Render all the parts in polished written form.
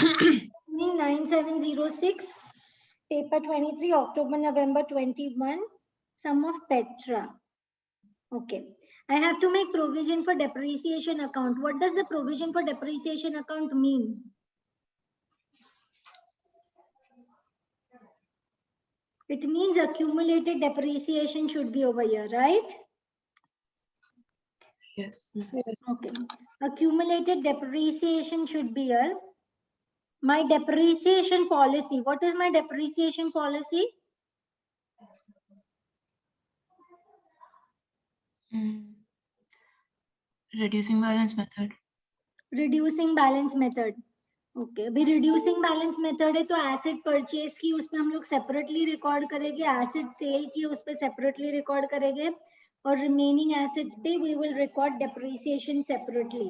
9706, paper 23, October, November 21, sum of Petra. Okay. I have to make provision for depreciation account. What does the provision for depreciation account mean? It means accumulated depreciation should be over here, right? Yes. Okay. Accumulated depreciation should be here. My depreciation policy. What is my depreciation policy? Reducing balance method. Reducing balance method. Okay अभी reducing balance method है तो asset purchase की उसमें हम लोग separately record करेंगे, asset sale की उस पे सेपरेटली रिकॉर्ड करेंगे और रिमेनिंग एसेट्स पे we will record depreciation separately.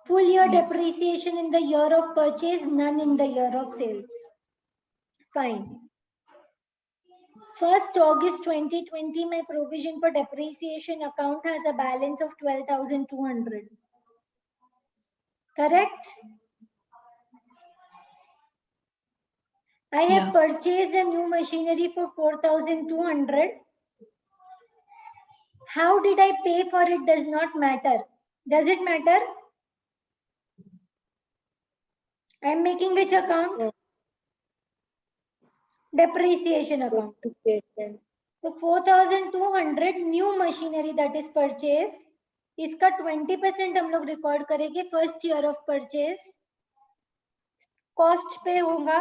Full year depreciation in the year of purchase, none in the year of sales. Fine. 1st August 2020 my provision for depreciation account has a balance of 12,200. Correct? I have purchased a new machinery for 4,200. How did I pay for it does not matter. Does it matter? I am making which account? Depreciation account. So 4,200 new machinery that is purchased. इसका 20% हम लोग record करेंगे first year of purchase. Cost पे होगा.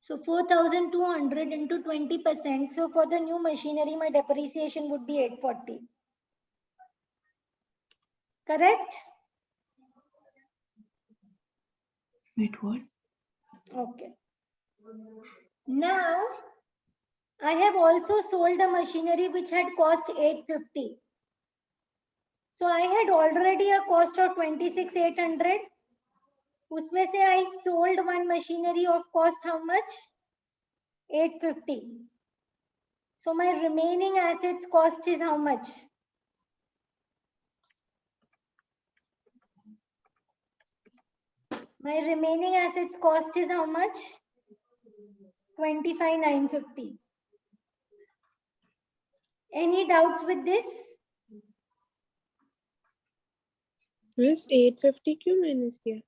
So 4,200 into 20%. So for the new machinery, my depreciation would be 840. Correct? Wait, what? Okay. Now, I have also sold a machinery which had cost 850. So I had already a cost of 26,800. उसमें से I sold one machinery of cost how much? 850. So my remaining assets cost is how much? My remaining assets cost is how much? 25,950. Any doubts with this? Just 850 क्यों minus किया?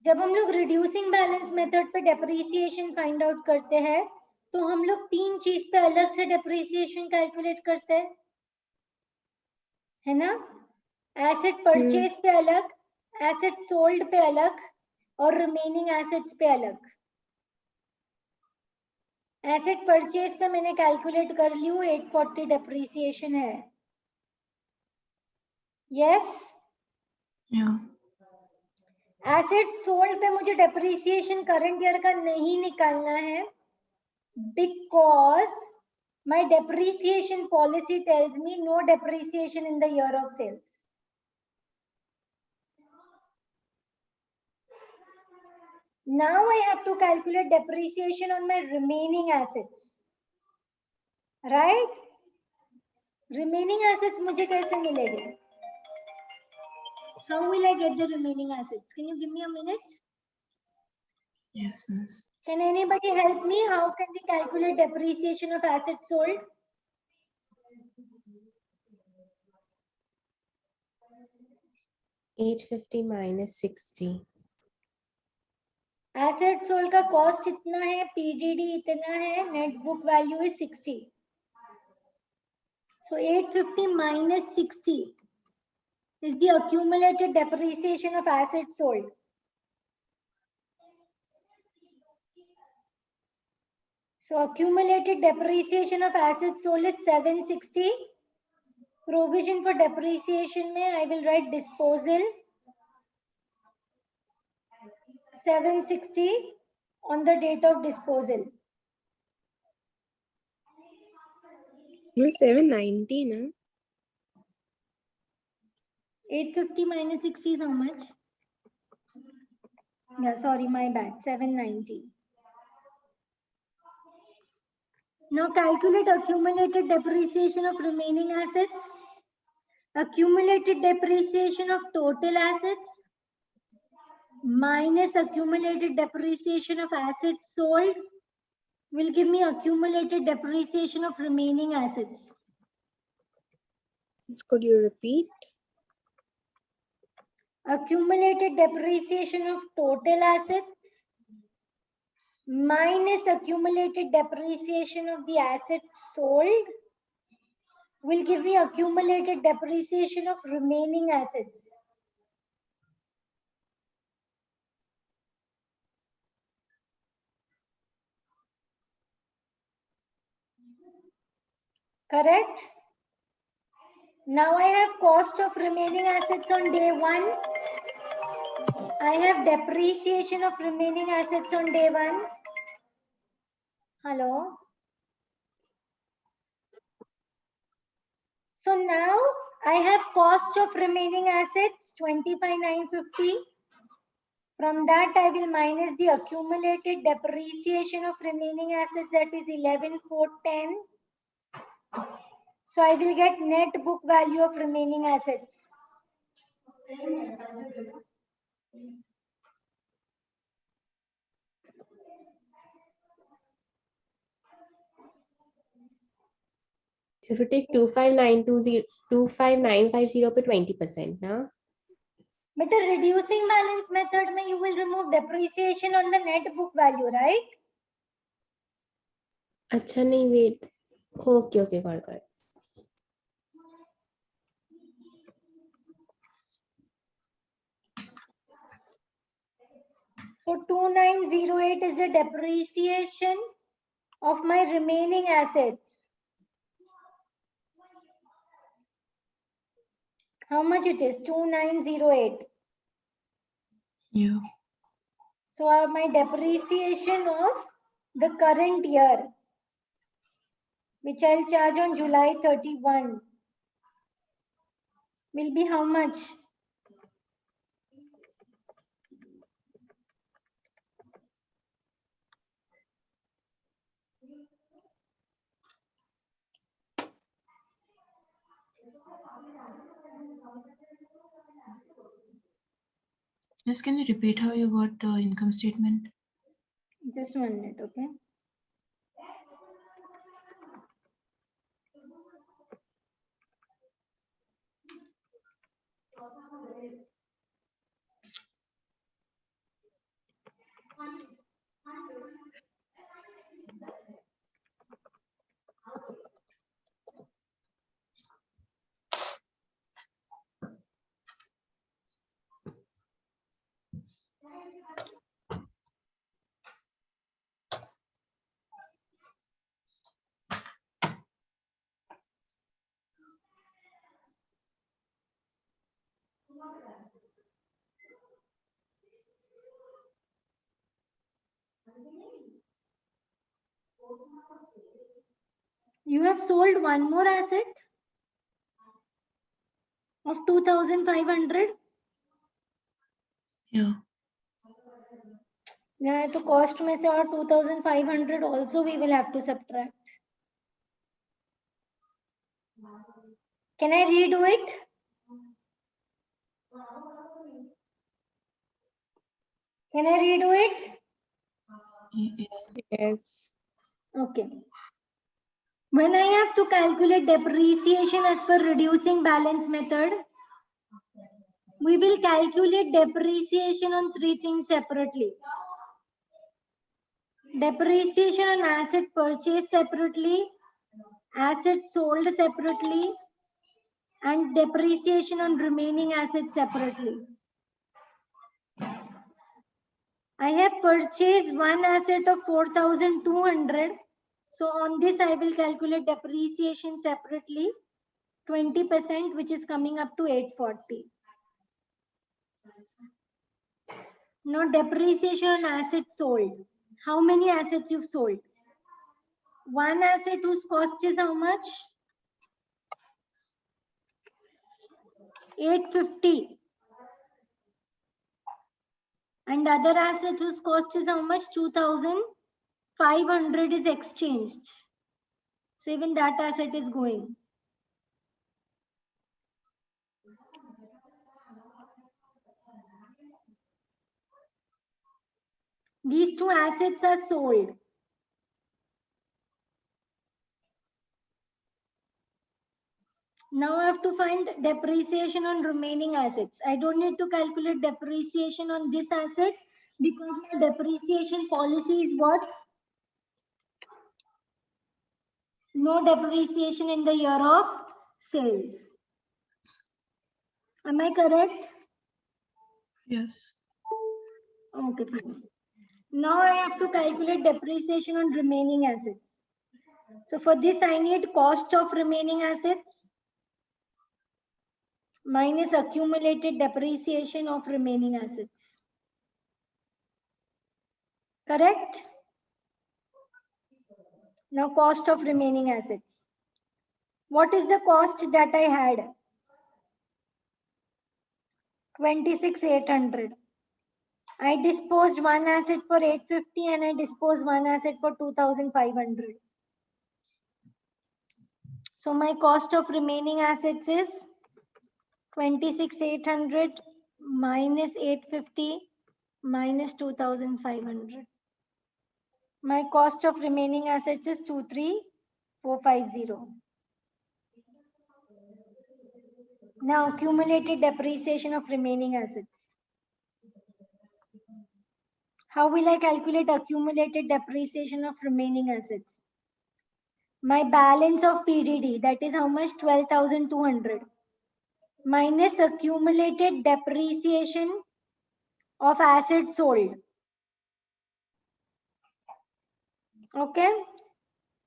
जब हम लोग reducing balance method पे depreciation find out करते हैं तो हम लोग तीन चीज पे अलग से डेप्रिसिएशन कैलकुलेट करते हैं, है ना? एसेट परचेज पे अलग, एसेट सोल्ड पे अलग और रिमेनिंग एसेट्स पे अलग. एसेट परचेज पे मैंने कैलकुलेट कर ली हूँ, 840 डेप्रिसिएशन है. यस? एसेट सोल्ड पे मुझे डेप्रिसिएशन करंट ईयर का नहीं निकालना है because my depreciation policy tells me no depreciation in the year of sales. Now I have to calculate depreciation on my remaining assets, right? Remaining assets मुझे कैसे मिलेंगे? How will I get the remaining assets? Can you give me a minute? Yes, miss. Can anybody help me? How can we calculate depreciation of assets sold? $850 minus 60. Assets sold का cost इतना है, PDD इतना है, net book value is 60. So 850 minus 60 is the accumulated depreciation of assets sold. So accumulated depreciation of assets sold is 760. Provision for depreciation में I will write disposal 760 on the date of disposal. 790 ना? 850 minus 60 is how much? Yeah, sorry, my bad. 790. Now calculate accumulated depreciation of remaining assets, accumulated depreciation of total assets, minus accumulated depreciation of assets sold will give me accumulated depreciation of remaining assets. Could you repeat? Accumulated depreciation of total assets minus accumulated depreciation of the assets sold will give me accumulated depreciation of remaining assets. Correct? Now I have cost of remaining assets on day 1. I have depreciation of remaining assets on day 1. Hello? So now I have cost of remaining assets 25,950. From that I will minus the accumulated depreciation of remaining assets, that is 11,410. So I will get net book value of remaining assets. So if you take 25,950 per 20%, now. But a reducing balance method, you will remove depreciation on the net book value, right? Acha nahi, wait. Okay, got it. So 2908 is the depreciation of my remaining assets. How much it is? 2908. Yeah. So my depreciation of the current year, which I'll charge on July 31, will be how much? Just can you repeat how you got the income statement? Just 1 minute, okay? You have sold one more asset of 2,500. Yeah. Yeah, to cost में से और 2,500 also we will have to subtract. Can I redo it? Can I redo it? Yes. Okay. When I have to calculate depreciation as per reducing balance method, we will calculate depreciation on 3 things separately. Depreciation on asset purchased separately, assets sold separately, and depreciation on remaining assets separately. I have purchased one asset of 4,200. So on this, I will calculate depreciation separately, 20%, which is coming up to 840. Now depreciation on assets sold. How many assets you've sold? One asset whose cost is how much? 850. And other assets whose cost is how much? 2,500 is exchanged. So even that asset is going. These two assets are sold. Now I have to find depreciation on remaining assets. I don't need to calculate depreciation on this asset because my depreciation policy is what? No depreciation in the year of sales. Am I correct? Yes. Okay. Now I have to calculate depreciation on remaining assets. So for this, I need cost of remaining assets minus accumulated depreciation of remaining assets. Correct? Now cost of remaining assets. What is the cost that I had? 26,800. I disposed one asset for 850 and I disposed one asset for 2,500. So my cost of remaining assets is 26,800 minus 850 minus 2,500. My cost of remaining assets is 23,450. Now accumulated depreciation of remaining assets. How will I calculate accumulated depreciation of remaining assets? My balance of PDD, that is how much? 12,200 minus accumulated depreciation of assets sold. Okay.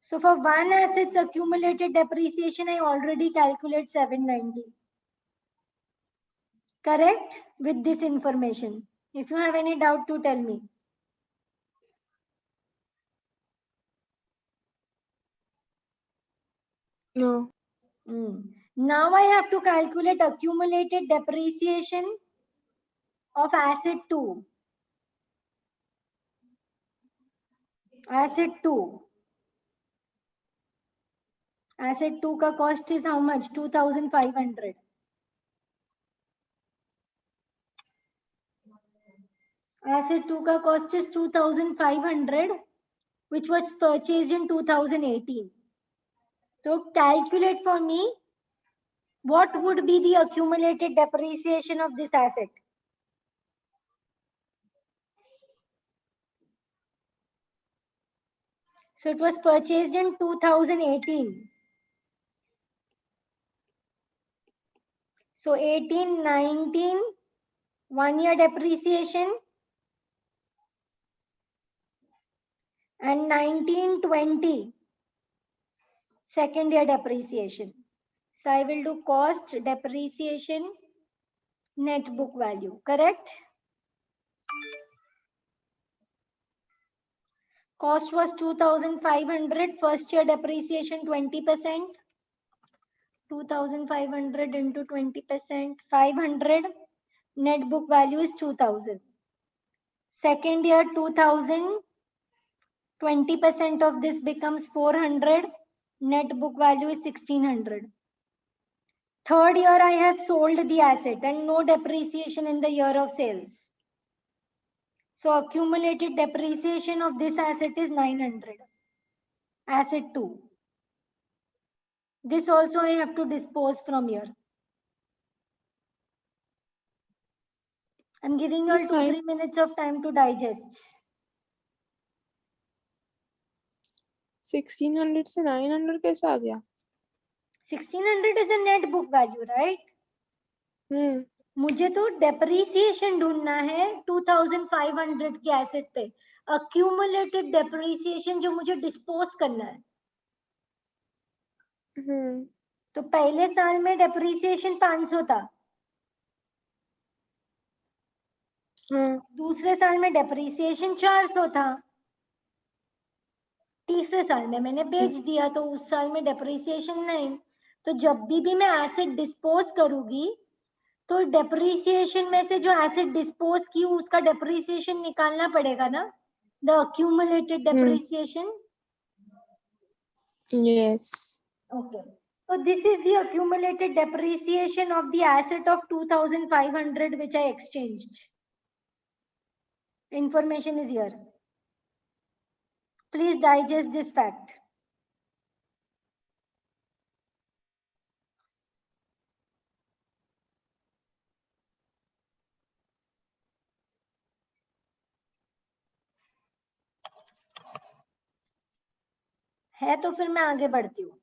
So for one asset's accumulated depreciation, I already calculate 790. Correct? With this information. If you have any doubt to tell me. No. Now I have to calculate accumulated depreciation of asset 2. Asset 2. Asset 2 का cost is how much? 2,500. Asset 2 का cost is 2,500, which was purchased in 2018. So calculate for me what would be the accumulated depreciation of this asset. So it was purchased in 2018. So 18, 19, 1 year depreciation, and 19, 20, second year depreciation. So I will do cost, depreciation, net book value, correct? Cost was 2,500, first year depreciation 20%. 2,500 into 20%, 500. Net book value is 2,000. Second year 2,000, 20% of this becomes 400. Net book value is 1,600. Third year I have sold the asset and no depreciation in the year of sales. So accumulated depreciation of this asset is 900. Asset 2. This also I have to dispose from here. I'm giving you all 2-3 minutes of time to digest. 1600 से 900 कैसा आ गया? 1,600 is a net book value, right? मुझे तो depreciation ढूंढना है 2,500 के asset पे. accumulated depreciation जो मुझे डिस्पोज करना है. तो पहले साल में डेप्रीसिएशन 500 था. दूसरे साल में डेप्रीसिएशन 400 था. तीसरे साल में मैंने बेच दिया तो उस साल में डेप्रीसिएशन नहीं. तो जब भी मैं एसेट डिस्पोज करूंगी तो डेप्रीसिएशन में से जो एसेट डिस्पोज की उसका डेप्रीसिएशन निकालना पड़ेगा ना. The accumulated depreciation. Yes. Okay. So this is the accumulated depreciation of the asset of 2,500 which I exchanged. Information is here. Please digest this fact. है तो फिर मैं आगे बढ़ती हूँ.